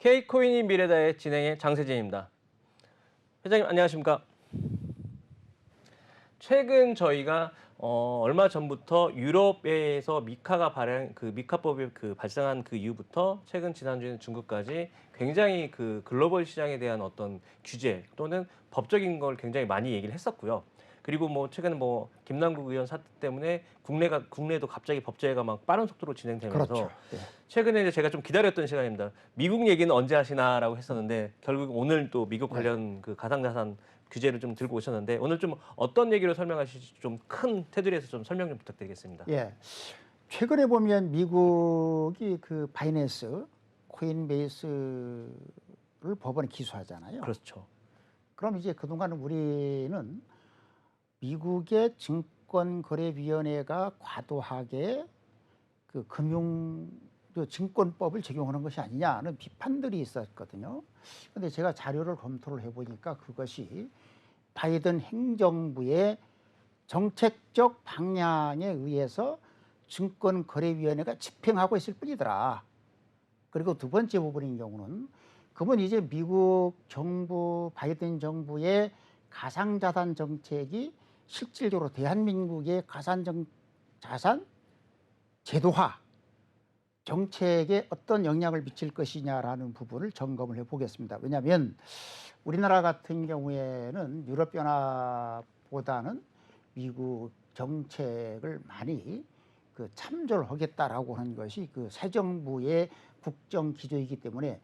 K코인이 미래다의 진행의 장세진입니다. 회장님 안녕하십니까? 최근 저희가 얼마 전부터 유럽에서 미카가 발행 미카법이 발생한 그 이후부터 최근 지난주에는 중국까지 굉장히 그 글로벌 시장에 대한 어떤 규제 또는 법적인 걸 굉장히 많이 얘기를 했었고요. 그리고 뭐 최근에 뭐 김남국 의원 사태 때문에 국내도 갑자기 법제화가 막 빠른 속도로 진행되면서 그렇죠. 예. 최근에 이제 제가 좀 기다렸던 시간입니다. 미국 얘기는 언제 하시나라고 했었는데 결국 오늘 또 미국 관련 그 가상자산 규제를 좀 들고 오셨는데 오늘 좀 어떤 얘기로 설명하실지 좀 큰 테두리에서 좀 설명 좀 부탁드리겠습니다. 예. 최근에 보면 미국이 그 바이낸스, 코인베이스를 법원에 기소하잖아요. 그렇죠. 그럼 이제 그동안 우리는 미국의 증권거래위원회가 과도하게 그 증권법을 적용하는 것이 아니냐는 비판들이 있었거든요. 그런데 제가 자료를 검토를 해보니까 그것이 바이든 행정부의 정책적 방향에 의해서 증권거래위원회가 집행하고 있을 뿐이더라. 그리고 두 번째 부분인 경우는 그건 이제 미국 정부, 바이든 정부의 가상자산 정책이 실질적으로 대한민국의 자산 제도화 정책에 어떤 영향을 미칠 것이냐라는 부분을 점검을 해보겠습니다. 왜냐하면 우리나라 같은 경우에는 유럽연합보다는 미국 정책을 많이 참조를 하겠다라고 하는 것이 그 새 정부의 국정 기조이기 때문에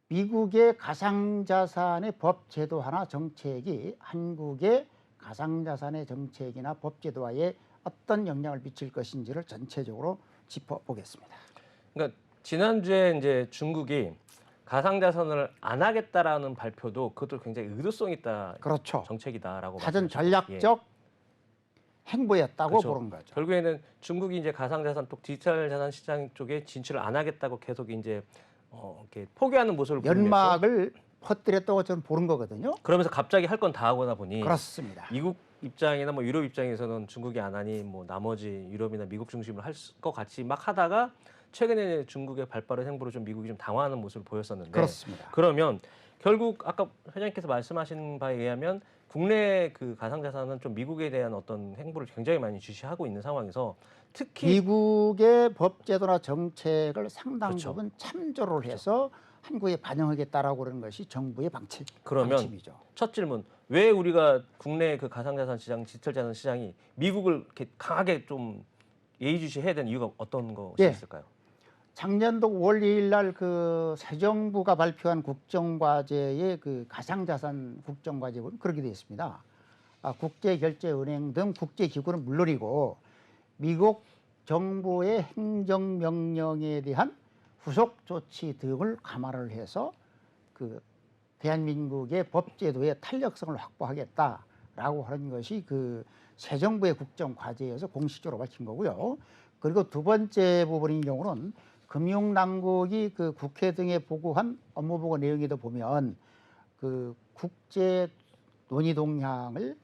미국의 가상자산의 법 제도화나 정책이 한국의 가상자산의 정책이나 법 제도화에 어떤 영향을 미칠 것인지를 전체적으로 짚어보겠습니다. 그러니까 지난주에 이제 중국이 가상자산을 안 하겠다라는 발표도 그것도 굉장히 의도성 있다. 그렇죠. 정책이다라고 사전 말씀하셨죠. 전략적 행보였다고 그렇죠. 보는 거죠. 결국에는 중국이 이제 가상자산 쪽 디지털 자산 시장 쪽에 진출을 안 하겠다고 계속 이제 이렇게 포기하는 모습을 보이면서 연막을 퍼뜨렸다고 저는 보는 거거든요. 그러면서 갑자기 할 건 다 하거나 보니 그렇습니다. 미국 입장이나 뭐 유럽 입장에서는 중국이 안 하니 뭐 나머지 유럽이나 미국 중심으로 할 것 같이 막 하다가 최근에 중국의 발빠른 행보로 좀 미국이 좀 당황하는 모습을 보였었는데 그렇습니다. 그러면 결국 아까 회장님께서 말씀하신 바에 의하면 국내 그 가상자산은 좀 미국에 대한 어떤 행보를 굉장히 많이 주시하고 있는 상황에서 특히 미국의 법제도나 정책을 상당 그렇죠. 부분 참조를 해서 한국에 반영하겠다라고 그러는 것이 정부의 그러면 방침이죠. 첫 질문, 왜 우리가 국내 그 가상자산 시장, 디지털 자산 시장이 미국을 이렇게 강하게 좀 예의주시해야 되는 이유가 어떤 것이 예. 있을까요? 작년도 5월 2일 날 그 새 정부가 발표한 국정과제의 그 가상자산 국정과제 보면 그렇게 되어 있습니다. 국제결제은행 등 국제기구는 물론이고 미국 정부의 행정명령에 대한 후속 조치 등을 감안을 해서 그 대한민국의 법제도의 탄력성을 확보하겠다라고 하는 것이 그 새 정부의 국정과제에서 공식적으로 밝힌 거고요. 그리고 두 번째 부분인 경우는 금융당국이 그 국회 등에 보고한 업무보고 내용에도 보면 그 국제 논의 동향을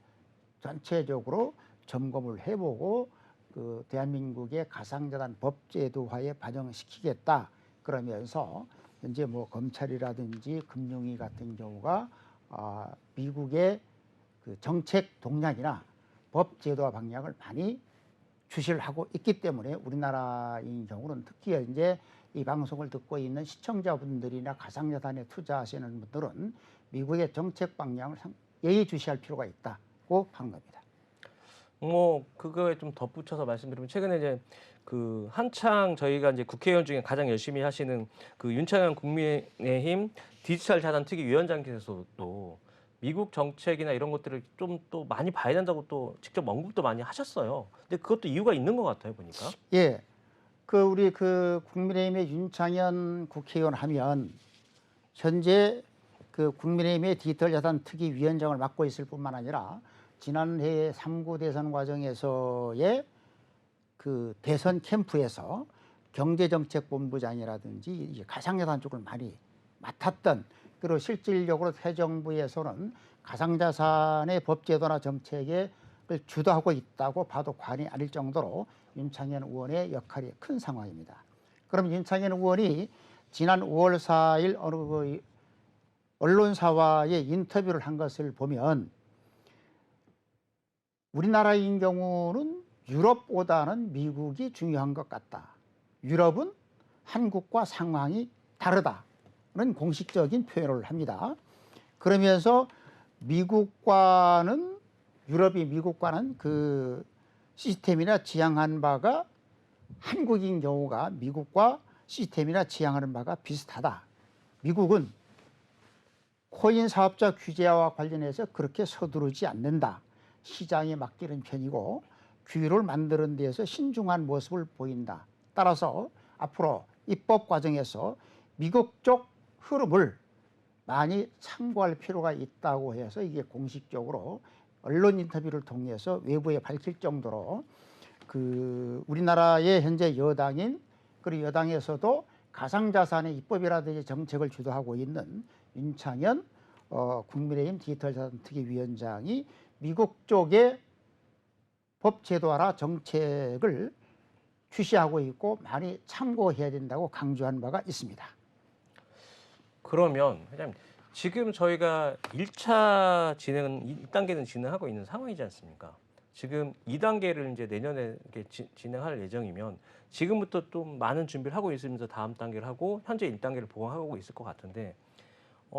전체적으로 점검을 해보고 그 대한민국의 가상자산 법제도화에 반영시키겠다 그러면서 현재 뭐 검찰이라든지 금융위 같은 경우가 미국의 그 정책 동향이나 법제도화 방향을 많이 주시를 하고 있기 때문에 우리나라인 경우는 특히 이제 이 방송을 듣고 있는 시청자분들이나 가상자산에 투자하시는 분들은 미국의 정책 방향을 예의주시할 필요가 있다고 한 겁니다. 뭐 그거에 좀 덧붙여서 말씀드리면 최근에 이제 그 한창 저희가 이제 국회의원 중에 가장 열심히 하시는 그 윤창현 국민의힘 디지털 자산 특위 위원장께서도 미국 정책이나 이런 것들을 좀 또 많이 봐야 된다고 또 직접 언급도 많이 하셨어요. 근데 그것도 이유가 있는 것 같아요, 보니까. 예, 그 우리 그 국민의힘의 윤창현 국회의원 하면 현재 그 국민의힘의 디지털 자산 특위 위원장을 맡고 있을 뿐만 아니라 지난해 3구 대선 과정에서의 그 대선 캠프에서 경제정책본부장이라든지 이제 가상자산 쪽을 많이 맡았던, 그리고 실질적으로 새 정부에서는 가상자산의 법제도나 정책에 주도하고 있다고 봐도 과언이 아닐 정도로 윤창현 의원의 역할이 큰 상황입니다. 그럼 윤창현 의원이 지난 5월 4일 어느 그 언론사와의 인터뷰를 한 것을 보면 우리나라인 경우는 유럽보다는 미국이 중요한 것 같다. 유럽은 한국과 상황이 다르다는 공식적인 표현을 합니다. 그러면서 유럽이 미국과는 그 시스템이나 지향한 바가 한국인 경우가 미국과 시스템이나 지향하는 바가 비슷하다. 미국은 코인 사업자 규제와 관련해서 그렇게 서두르지 않는다. 시장에 맡기는 편이고 규율을 만드는 데에서 신중한 모습을 보인다. 따라서 앞으로 입법 과정에서 미국 쪽 흐름을 많이 참고할 필요가 있다고 해서 이게 공식적으로 언론 인터뷰를 통해서 외부에 밝힐 정도로 그 우리나라의 현재 여당인 그리고 여당에서도 가상자산의 입법이라든지 정책을 주도하고 있는 윤창현 국민의힘 디지털자산특위위원장이 미국 쪽의 법 제도화나 정책을 취시하고 있고 많이 참고해야 된다고 강조한 바가 있습니다. 그러면 회장님, 지금 저희가 1차 진행은 1단계는 진행하고 있는 상황이지 않습니까? 지금 2단계를 이제 내년에 이렇게 진행할 예정이면 지금부터 좀 많은 준비를 하고 있으면서 다음 단계를 하고 현재 1단계를 보강하고 있을 것 같은데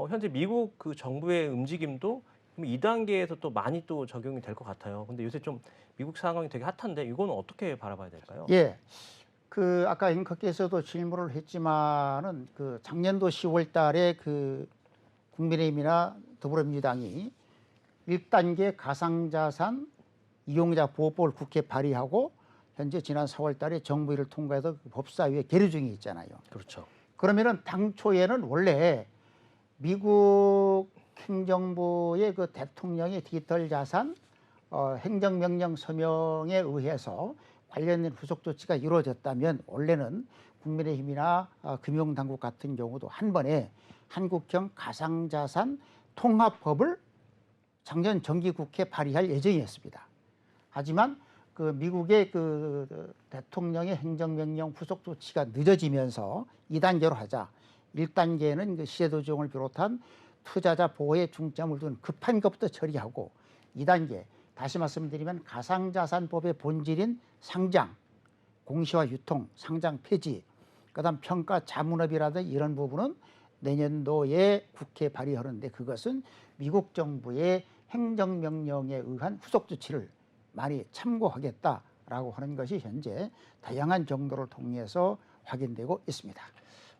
현재 미국 그 정부의 움직임도 2단계에서 또 많이 또 적용이 될 것 같아요. 근데 요새 좀 미국 상황이 되게 핫한데 이거는 어떻게 바라봐야 될까요? 예. 그 아까 앵커께서도 질문을 했지만은 그 작년도 10월 달에 그 국민의힘이나 더불어민주당이 1단계 가상자산 이용자 보호법을 국회에 발의하고 현재 지난 4월 달에 정부 일을 통과해서 그 법사위에 계류 중에 있잖아요. 그렇죠. 그러면은 당초에는 원래 미국 행정부의 그 대통령의 디지털 자산 행정명령 서명에 의해서 관련된 후속 조치가 이루어졌다면 원래는 국민의힘이나 금융당국 같은 경우도 한 번에 한국형 가상자산 통합법을 작년 정기국회 발의할 예정이었습니다. 하지만 그 미국의 그 대통령의 행정명령 후속 조치가 늦어지면서 2단계로 하자. 1단계는 그 시세조정을 비롯한 투자자 보호에 중점을 둔 급한 것부터 처리하고 2단계 다시 말씀드리면 가상자산법의 본질인 상장, 공시화 유통, 상장 폐지, 그다음 평가 자문업이라든지 이런 부분은 내년도에 국회에 발의하는데 그것은 미국 정부의 행정명령에 의한 후속 조치를 많이 참고하겠다라고 하는 것이 현재 다양한 정도를 통해서 확인되고 있습니다.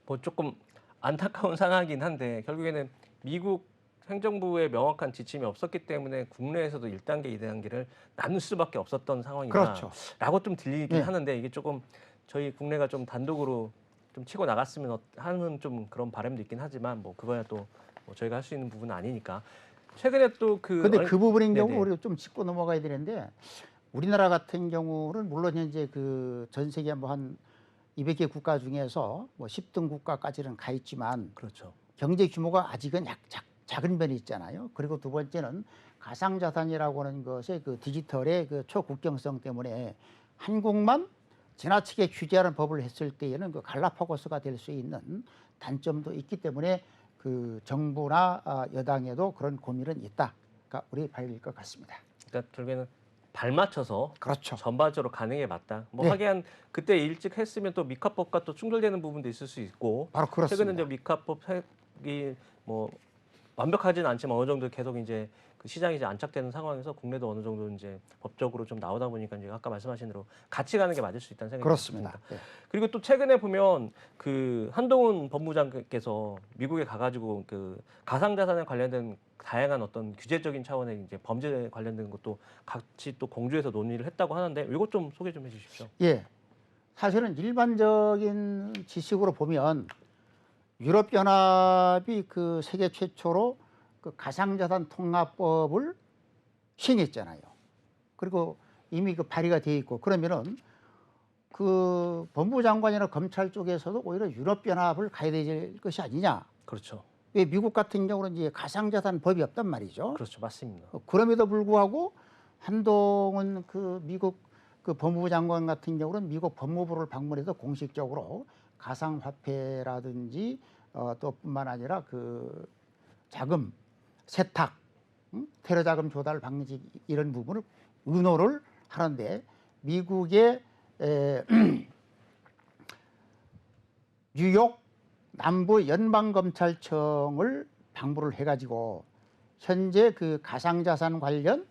뭐 조금 안타까운 상황이긴 한데 결국에는 미국 행정부의 명확한 지침이 없었기 때문에 국내에서도 1단계, 2단계를 나눌 수밖에 없었던 상황이다라고 그렇죠. 좀 들리긴 네. 하는데 이게 조금 저희 국내가 좀 단독으로 좀 치고 나갔으면 하는 좀 그런 바람도 있긴 하지만 뭐 그거야 또 뭐 저희가 할 수 있는 부분은 아니니까 최근에 또 근데 그 부분인 경우 네네. 우리가 좀 짚고 넘어가야 되는데 우리나라 같은 경우는 물론 현재 그 전 세계 뭐 한 200개 국가 중에서 뭐 10등 국가까지는 가 있지만 그렇죠. 경제 규모가 아직은 작은 면이 있잖아요. 그리고 두 번째는 가상자산이라고 하는 것의 그 디지털의 그 초국경성 때문에 한국만 지나치게 규제하는 법을 했을 때에는 그 갈라파고스가 될 수 있는 단점도 있기 때문에 그 정부나 여당에도 그런 고민은 있다가 우리 봐야 것 같습니다. 그러니까 결국에는 발맞춰서 그렇죠. 전반적으로 가는 게 맞다. 뭐 네. 하긴 그때 일찍 했으면 또 미카법과 또 충돌되는 부분도 있을 수 있고 바로 최근에 그렇습니다. 이제 미카법이 뭐 완벽하지는 않지만 어느 정도 계속 이제 그 시장이 이제 안착되는 상황에서 국내도 어느 정도 이제 법적으로 좀 나오다 보니까 이제 아까 말씀하신 대로 같이 가는 게 맞을 수 있다는 생각이 그렇습니다. 듭니다. 네. 그리고 또 최근에 보면 그 한동훈 법무장관께서 미국에 가가지고 그 가상자산에 관련된 다양한 어떤 규제적인 차원의 이제 범죄에 관련된 것도 같이 또 공조해서 논의를 했다고 하는데 이것 좀 소개 좀 해주십시오. 예, 사실은 일반적인 지식으로 보면 유럽연합이 그 세계 최초로 그 가상자산 통합법을 시행했잖아요. 그리고 이미 그 발의가 돼 있고 그러면은 그 법무장관이나 검찰 쪽에서도 오히려 유럽연합을 가야 될 것이 아니냐. 그렇죠. 왜 미국 같은 경우는 이제 가상자산 법이 없단 말이죠. 그렇죠. 맞습니다. 그럼에도 불구하고 한동훈 그 미국 그 법무부 장관 같은 경우는 미국 법무부를 방문해서 공식적으로 가상화폐라든지 또 뿐만 아니라 그 자금 세탁, 테러 자금 조달 방지 이런 부분을 의논을 하는데 미국의 뉴욕 남부 연방검찰청을 방문을 해가지고 현재 그 가상자산 관련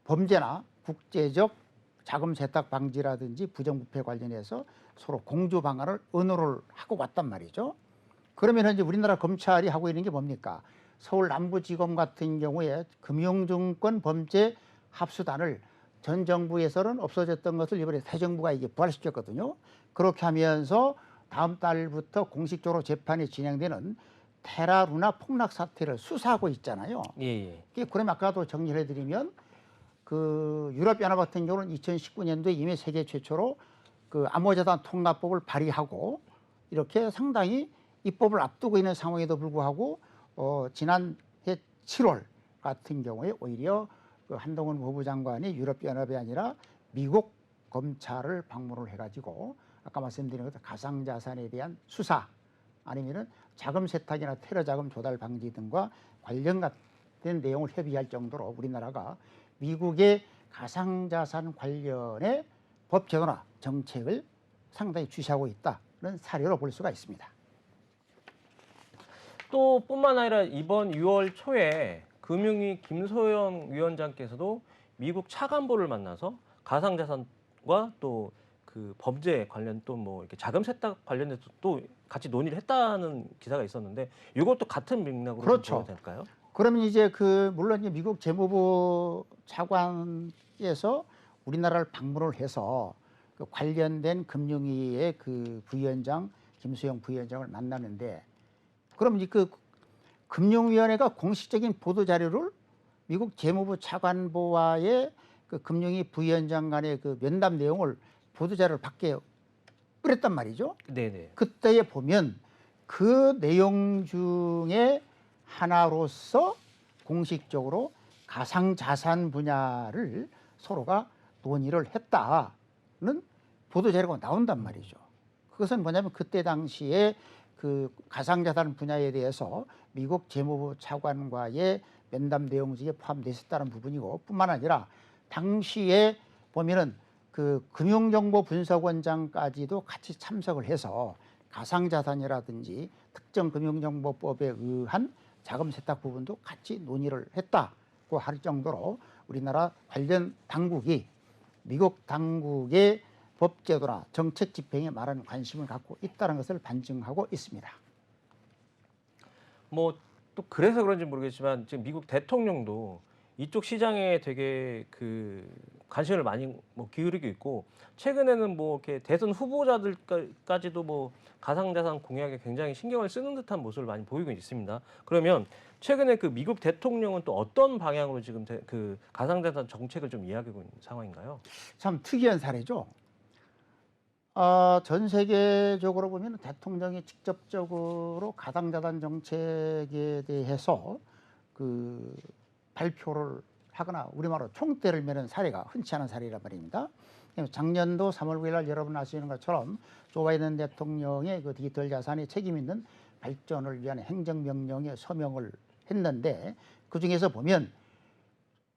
범죄나 국제적 자금 세탁 방지라든지 부정부패 관련해서 서로 공조 방안을 의논을 하고 왔단 말이죠. 그러면 현재 우리나라 검찰이 하고 있는 게 뭡니까? 서울 남부지검 같은 경우에 금융증권 범죄 합수단을 전 정부에서는 없어졌던 것을 이번에 새 정부가 이게 부활시켰거든요. 그렇게 하면서 다음 달부터 공식적으로 재판이 진행되는 테라루나 폭락 사태를 수사하고 있잖아요. 예. 그럼 아까도 정리를 해드리면 그 유럽연합 같은 경우는 2019년도에 이미 세계 최초로 그 암호자산 통합법을 발의하고 이렇게 상당히 입법을 앞두고 있는 상황에도 불구하고 지난해 7월 같은 경우에 오히려 그 한동훈 법무장관이 유럽연합이 아니라 미국 검찰을 방문을 해가지고 아까 말씀드린 것처럼 가상자산에 대한 수사 아니면은 자금 세탁이나 테러 자금 조달 방지 등과 관련된 내용을 협의할 정도로 우리나라가 미국의 가상자산 관련의 법 제도나 정책을 상당히 주시하고 있다는 사례로 볼 수가 있습니다. 또 뿐만 아니라 이번 6월 초에 금융위 김소연 위원장께서도 미국 차관보를 만나서 가상자산과 또 그 범죄 관련 또 뭐 이렇게 자금 세탁 관련해서 또 같이 논의를 했다는 기사가 있었는데 이것도 같은 맥락으로 그렇죠. 봐도 될까요? 그러면 이제 그 물론 이제 미국 재무부 차관께서 우리나라를 방문을 해서 그 관련된 금융위의 그 부위원장 김수영 부위원장을 만나는데 그럼 그 금융위원회가 공식적인 보도 자료를 미국 재무부 차관보와의 그 금융위 부위원장 간의 그 면담 내용을 보도 자료를 받게 뿌렸단 말이죠. 네네. 그때에 보면 그 내용 중에 하나로서 공식적으로 가상자산 분야를 서로가 논의를 했다는 보도 자료가 나온단 말이죠. 그것은 뭐냐면 그때 당시에 그 가상자산 분야에 대해서 미국 재무부 차관과의 면담 내용 중에 포함되어 있었다는 부분이고 뿐만 아니라 당시에 보면은 그 금융정보분석원장까지도 같이 참석을 해서 가상자산이라든지 특정 금융정보법에 의한 자금 세탁 부분도 같이 논의를 했다고 할 정도로 우리나라 관련 당국이 미국 당국의 법제도나 정책 집행에 많은 관심을 갖고 있다는 것을 반증하고 있습니다. 뭐 또 그래서 그런지 모르겠지만 지금 미국 대통령도 이쪽 시장에 되게 그 관심을 많이 뭐 기울이고 있고 최근에는 뭐 이렇게 대선 후보자들까지도 뭐 가상자산 공약에 굉장히 신경을 쓰는 듯한 모습을 많이 보이고 있습니다. 그러면 최근에 그 미국 대통령은 또 어떤 방향으로 지금 그 가상자산 정책을 좀 이야기하고 있는 상황인가요? 참 특이한 사례죠. 전 세계적으로 보면 대통령이 직접적으로 가상자산 정책에 대해서 그 발표를 하거나 우리말로 총대를 매는 사례가 흔치 않은 사례란 말입니다. 작년도 3월 9일 날 여러분 아시는 것처럼 조 바이든 대통령의 그 디지털 자산의 책임 있는 발전을 위한 행정명령에 서명을 했는데 그중에서 보면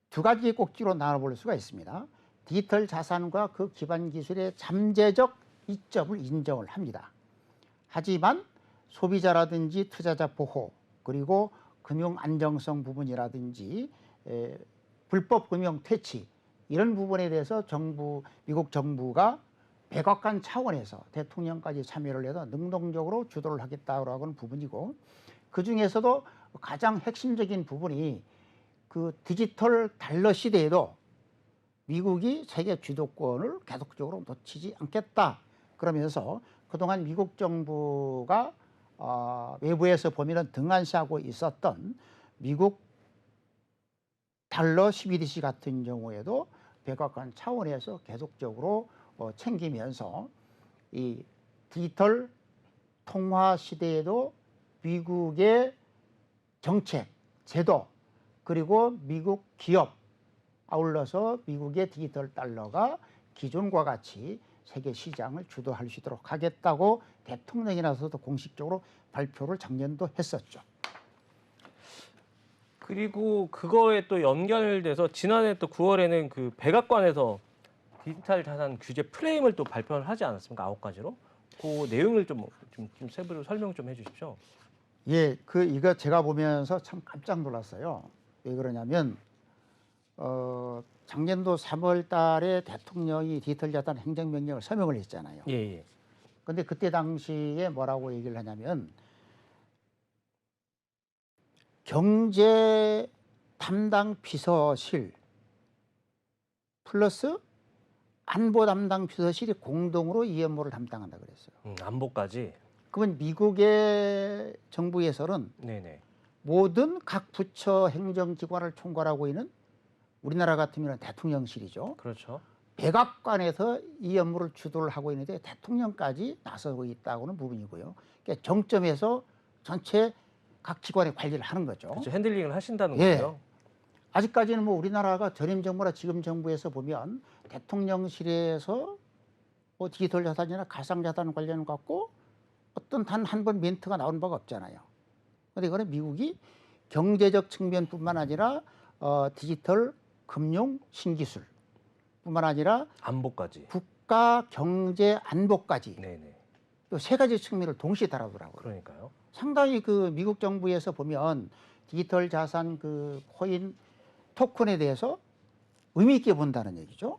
두 가지 꼭지로 나눠볼 수가 있습니다. 디지털 자산과 그 기반 기술의 잠재적 이점을 인정을 합니다. 하지만 소비자라든지 투자자 보호 그리고 금융 안정성 부분이라든지 불법 금융 퇴치 이런 부분에 대해서 미국 정부가 백악관 차원에서 대통령까지 참여를 해서 능동적으로 주도를 하겠다고 하는 부분이고 그 중에서도 가장 핵심적인 부분이 그 디지털 달러 시대에도 미국이 세계 주도권을 계속적으로 놓치지 않겠다. 그러면서 그동안 미국 정부가 외부에서 보면은 등한시하고 있었던 미국 달러 12DC 같은 경우에도 백악관 차원에서 계속적으로 챙기면서 이 디지털 통화 시대에도 미국의 정책, 제도 그리고 미국 기업 아울러서 미국의 디지털 달러가 기존과 같이 세계 시장을 주도할 수 있도록 하겠다고 대통령이 나서도 공식적으로 발표를 작년도 했었죠. 그리고 그거에 또 연결돼서 지난해 또 9월에는 그 백악관에서 디지털 자산 규제 프레임을 또 발표를 하지 않았습니까? 9가지로. 그 내용을 좀 세부로 설명 좀 해주십시오. 예, 이거 제가 보면서 참 깜짝 놀랐어요. 왜 그러냐면 작년도 3월 달에 대통령이 디지털 자산 행정명령을 서명을 했잖아요. 예, 예. 근데 그때 당시에 뭐라고 얘기를 하냐면 경제 담당 비서실 플러스 안보 담당 비서실이 공동으로 이 업무를 담당한다 그랬어요. 안보까지. 그러면 미국의 정부에서는 네네. 모든 각 부처 행정기관을 총괄하고 있는 우리나라 같으면 대통령실이죠. 그렇죠. 백악관에서 이 업무를 주도를 하고 있는데 대통령까지 나서고 있다고는 부분이고요. 그러니까 정점에서 전체 각 기관의 관리를 하는 거죠. 그렇죠. 핸들링을 하신다는 예. 거예요. 아직까지는 뭐 우리나라가 전임 정부나 지금 정부에서 보면 대통령실에서 뭐 디지털 자산이나 가상 자산 관련 갖고 어떤 단 한 번 멘트가 나온 바가 없잖아요. 그런데 이거는 미국이 경제적 측면뿐만 아니라 디지털 금융 신기술 뿐만 아니라 안보까지. 국가 경제 안보까지 네네. 또 세 가지 측면을 동시에 다루더라고요. 그러니까요. 상당히 그 미국 정부에서 보면 디지털 자산 그 코인 토큰에 대해서 의미 있게 본다는 얘기죠.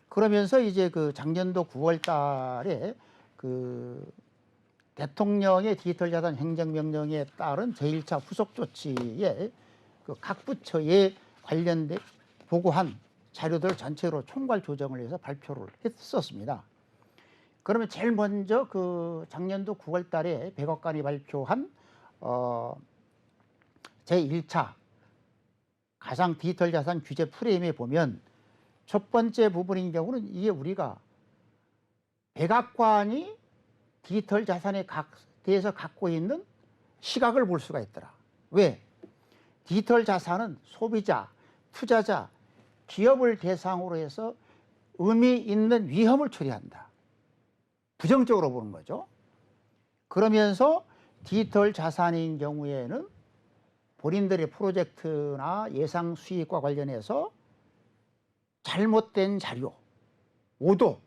그러면서 이제 그 작년도 9월 달에 그 대통령의 디지털 자산 행정명령에 따른 제1차 후속 조치에 그 각 부처에 관련된 보고한 자료들 전체로 총괄 조정을 해서 발표를 했었습니다. 그러면 제일 먼저 그 작년도 9월 달에 백악관이 발표한 제1차 가상 디지털 자산 규제 프레임에 보면 첫 번째 부분인 경우는 이게 우리가 백악관이 디지털 자산에 대해서 갖고 있는 시각을 볼 수가 있더라. 왜? 디지털 자산은 소비자, 투자자, 기업을 대상으로 해서 의미 있는 위험을 초래한다. 부정적으로 보는 거죠. 그러면서 디지털 자산인 경우에는 본인들의 프로젝트나 예상 수익과 관련해서 잘못된 자료, 오도,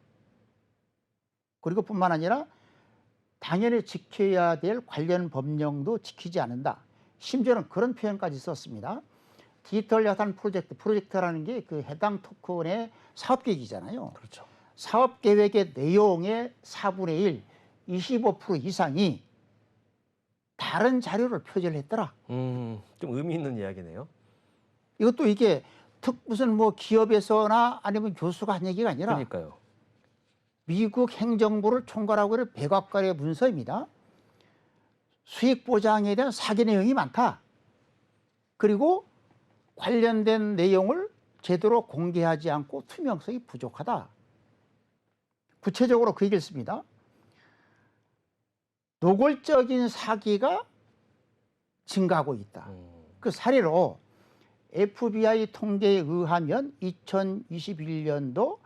그리고 뿐만 아니라 당연히 지켜야 될 관련 법령도 지키지 않는다. 심지어는 그런 표현까지 썼습니다. 디지털 자산 프로젝트라는 게 그 해당 토큰의 사업계획이잖아요. 그렇죠. 사업계획의 내용의 4분의 1, 25% 이상이 다른 자료를 표절을 했더라. 좀 의미 있는 이야기네요. 이것도 이게 무슨 뭐 기업에서나 아니면 교수가 한 얘기가 아니라 그러니까요. 미국 행정부를 총괄하고 있는 백악관의 문서입니다. 수익 보장에 대한 사기 내용이 많다. 그리고 관련된 내용을 제대로 공개하지 않고 투명성이 부족하다. 구체적으로 그 얘기를 씁니다. 노골적인 사기가 증가하고 있다. 그 사례로 FBI 통계에 의하면 2021년도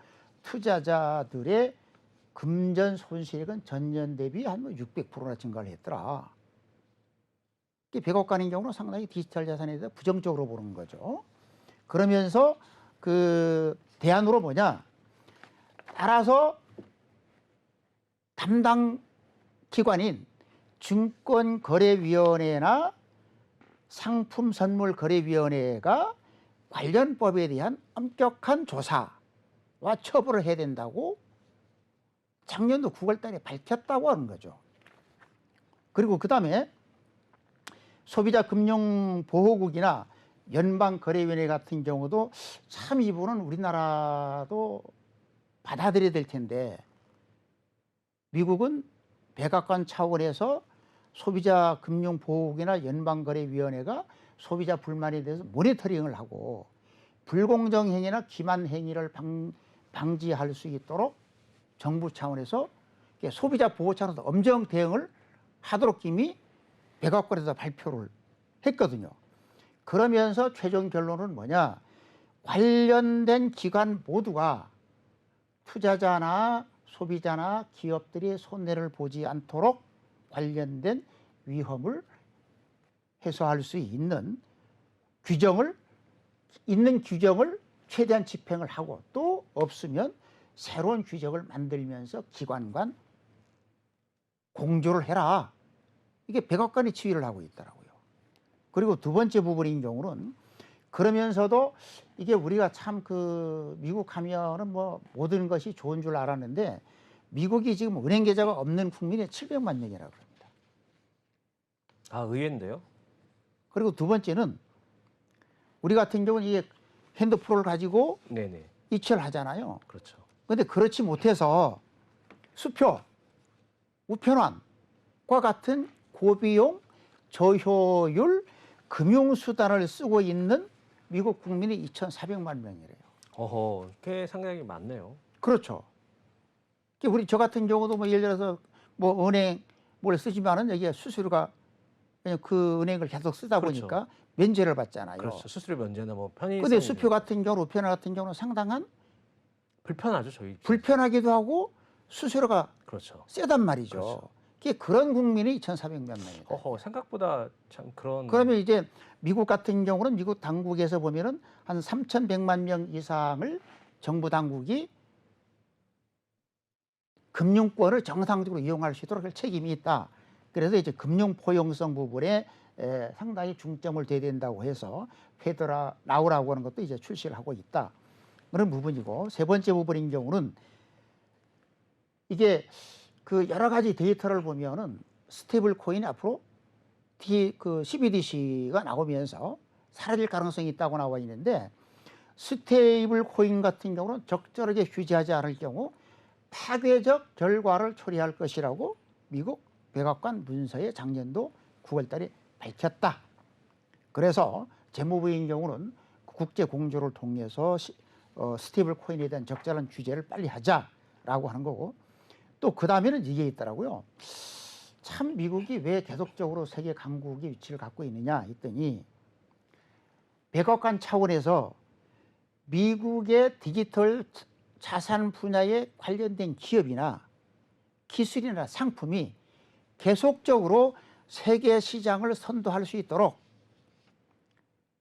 투자자들의 금전 손실액은 전년 대비 한 600%나 증가를 했더라. 백악관인 경우는 상당히 디지털 자산에 대해서 부정적으로 보는 거죠. 그러면서 그 대안으로 뭐냐? 따라서 담당 기관인 증권거래위원회나 상품선물거래위원회가 관련 법에 대한 엄격한 조사와 처벌을 해야 된다고 작년도 9월 달에 밝혔다고 하는 거죠. 그리고 그 다음에 소비자금융보호국이나 연방거래위원회 같은 경우도 참 이분은 우리나라도 받아들여야 될 텐데 미국은 백악관 차원에서 소비자금융보호국이나 연방거래위원회가 소비자 불만에 대해서 모니터링을 하고 불공정 행위나 기만 행위를 방지할 수 있도록 정부 차원에서 소비자 보호 차원에서 엄정 대응을 하도록 이미 백악관에서 발표를 했거든요. 그러면서 최종 결론은 뭐냐? 관련된 기관 모두가 투자자나 소비자나 기업들이 손해를 보지 않도록 관련된 위험을 해소할 수 있는 규정을 최대한 집행을 하고, 또 없으면 새로운 규정을 만들면서 기관 간 공조를 해라. 이게 백악관이 지휘를 하고 있더라고요. 그리고 두 번째 부분인 경우는, 그러면서도 이게 우리가 참 미국 하면은 뭐 모든 것이 좋은 줄 알았는데, 미국이 지금 은행 계좌가 없는 국민이 700만 명이라고 합니다. 아, 의외인데요? 그리고 두 번째는, 우리 같은 경우는 이게 핸드폰을 가지고 네네. 이체를 하잖아요. 그렇죠. 그런데 그렇지 못해서 수표, 우편환과 같은 고비용, 저효율 금융수단을 쓰고 있는 미국 국민이 2,400만 명이래요. 어허, 꽤 상당히 많네요. 그렇죠. 우리 저 같은 경우도 뭐 예를 들어서 뭐 은행 뭘 쓰지만은 여기에 수수료가 그냥 그 은행을 계속 쓰다 그렇죠. 보니까 면제를 받잖아요. 그렇죠. 수수료 면제나 뭐 편의성. 근데 수표 같은 경우, 우편화 같은 경우는 상당한 불편하죠, 저희 입장에서. 불편하기도 하고 수수료가 그렇죠. 세단 말이죠. 그렇죠. 그런 국민이 2,400만 명이다. 어허, 생각보다 참 그런. 그러면 이제 미국 같은 경우는 미국 당국에서 보면은 한 3,100만 명 이상을 정부 당국이 금융권을 정상적으로 이용할 수 있도록 할 책임이 있다. 그래서 이제 금융 포용성 부분에 상당히 중점을 둬야 된다고 해서 페더라 라우라고 하는 것도 이제 출시를 하고 있다. 그런 부분이고, 세 번째 부분인 경우는 이게 여러 가지 데이터를 보면은 스테이블 코인이 앞으로 CBDC가 나오면서 사라질 가능성이 있다고 나와 있는데, 스테이블 코인 같은 경우는 적절하게 규제하지 않을 경우 파괴적 결과를 초래할 것이라고 미국 백악관 문서에 작년도 9월 달에 밝혔다. 그래서 재무부인 경우는 국제 공조를 통해서 스테이블 코인에 대한 적절한 규제를 빨리 하자라고 하는 거고, 또 그 다음에는 이게 있더라고요. 참 미국이 왜 계속적으로 세계 강국의 위치를 갖고 있느냐 했더니, 백악관 차원에서 미국의 디지털 자산 분야에 관련된 기업이나 기술이나 상품이 계속적으로 세계 시장을 선도할 수 있도록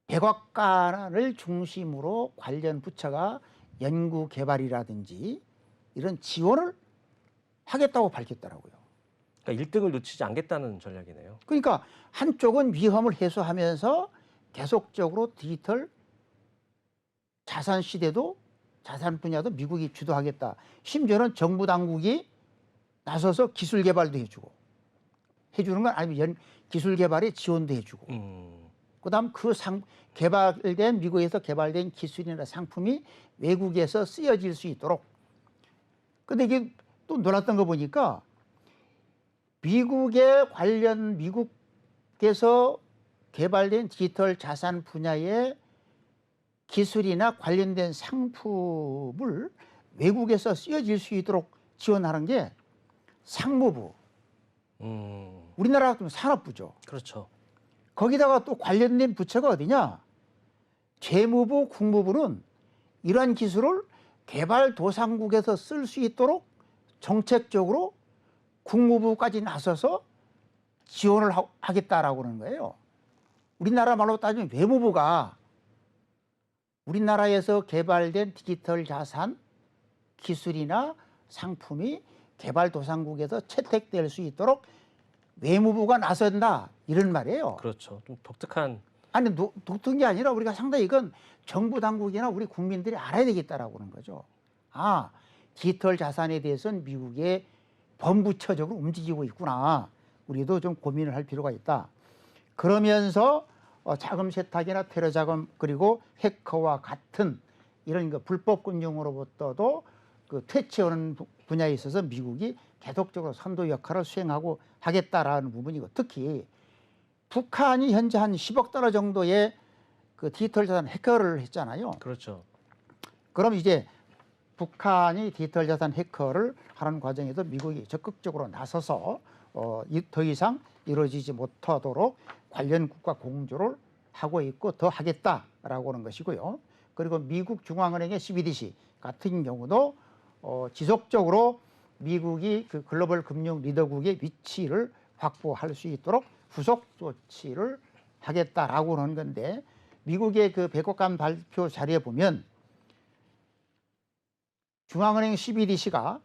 백악관을 중심으로 관련 부처가 연구 개발이라든지 이런 지원을 하겠다고 밝혔더라고요. 그러니까 1등을 놓치지 않겠다는 전략이네요. 그러니까 한쪽은 위험을 해소하면서 계속적으로 디지털 자산 시대도, 자산 분야도 미국이 주도하겠다. 심지어는 정부 당국이 나서서 기술 개발도 해주는 건 아니면 기술 개발에 지원도 해주고, 그다음 미국에서 개발된 기술이나 상품이 외국에서 쓰여질 수 있도록. 근데 이게 또 놀랐던 거 보니까, 미국에서 개발된 디지털 자산 분야의 기술이나 관련된 상품을 외국에서 쓰여질 수 있도록 지원하는 게 상무부, 우리나라 같으면 산업부죠. 그렇죠. 거기다가 또 관련된 부처가 어디냐? 재무부, 국무부는 이러한 기술을 개발도상국에서 쓸 수 있도록 정책적으로 국무부까지 나서서 지원을 하겠다라고 하는 거예요. 우리나라 말로 따지면 외무부가 우리나라에서 개발된 디지털 자산 기술이나 상품이 개발도상국에서 채택될 수 있도록 외무부가 나선다, 이런 말이에요. 그렇죠. 좀 독특한. 아니, 독특한 게 아니라 우리가 상당히 이건 정부 당국이나 우리 국민들이 알아야 되겠다라고 하는 거죠. 디지털 자산에 대해서는 미국의 범부처적으로 움직이고 있구나. 우리도 좀 고민을 할 필요가 있다. 그러면서 자금 세탁이나 테러 자금, 그리고 해커와 같은 이런 불법 금융으로부터도 퇴치하는 분야에 있어서 미국이 계속적으로 선도 역할을 수행하고 하겠다라는 부분이고, 특히 북한이 현재 한 10억 달러 정도의 디지털 자산 해커를 했잖아요. 그렇죠. 그럼 이제 북한이 디지털 자산 해커를 하는 과정에서 미국이 적극적으로 나서서 더 이상 이루어지지 못하도록 관련 국가 공조를 하고 있고 더 하겠다라고 하는 것이고요. 그리고 미국 중앙은행의 CBDC 같은 경우도 지속적으로 미국이 그 글로벌 금융 리더국의 위치를 확보할 수 있도록 후속 조치를 하겠다라고 하는 건데, 미국의 그 백악관 발표 자료에 보면 중앙은행 CBDC가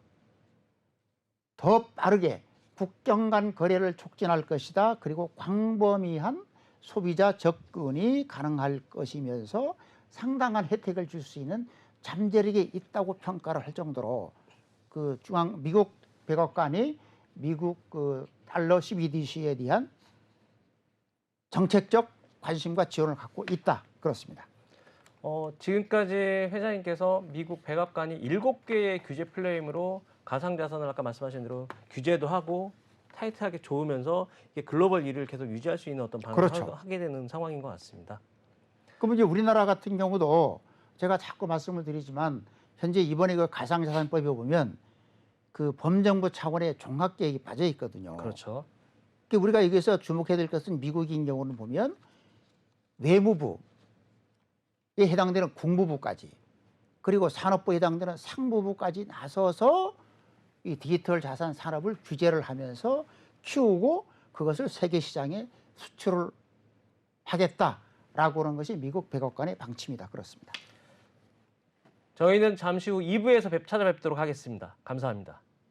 더 빠르게 국경 간 거래를 촉진할 것이다. 그리고 광범위한 소비자 접근이 가능할 것이면서 상당한 혜택을 줄 수 있는 잠재력이 있다고 평가를 할 정도로 그 미국 백악관이 미국 그 달러 CBDC에 대한 정책적 관심과 지원을 갖고 있다. 그렇습니다. 지금까지 회장님께서 미국 백악관이 7개의 규제 플레임으로 가상자산을 아까 말씀하신 대로 규제도 하고 타이트하게 조으면서 이게 글로벌 1위를 계속 유지할 수 있는 어떤 방안을 그렇죠. 하게 되는 상황인 것 같습니다. 그러면 이제 우리나라 같은 경우도 제가 자꾸 말씀을 드리지만 현재 이번에 그 가상자산법에 보면 그 범정부 차원의 종합계획이 빠져 있거든요. 그렇죠. 그러니까 우리가 여기서 주목해야 될 것은 미국인 경우는 보면 외무부에 해당되는 국무부까지, 그리고 산업부에 해당되는 상무부까지 나서서 이 디지털 자산 산업을 규제를 하면서 키우고 그것을 세계 시장에 수출을 하겠다라고 하는 것이 미국 백악관의 방침이다. 그렇습니다. 저희는 잠시 후 2부에서 찾아뵙도록 하겠습니다. 감사합니다.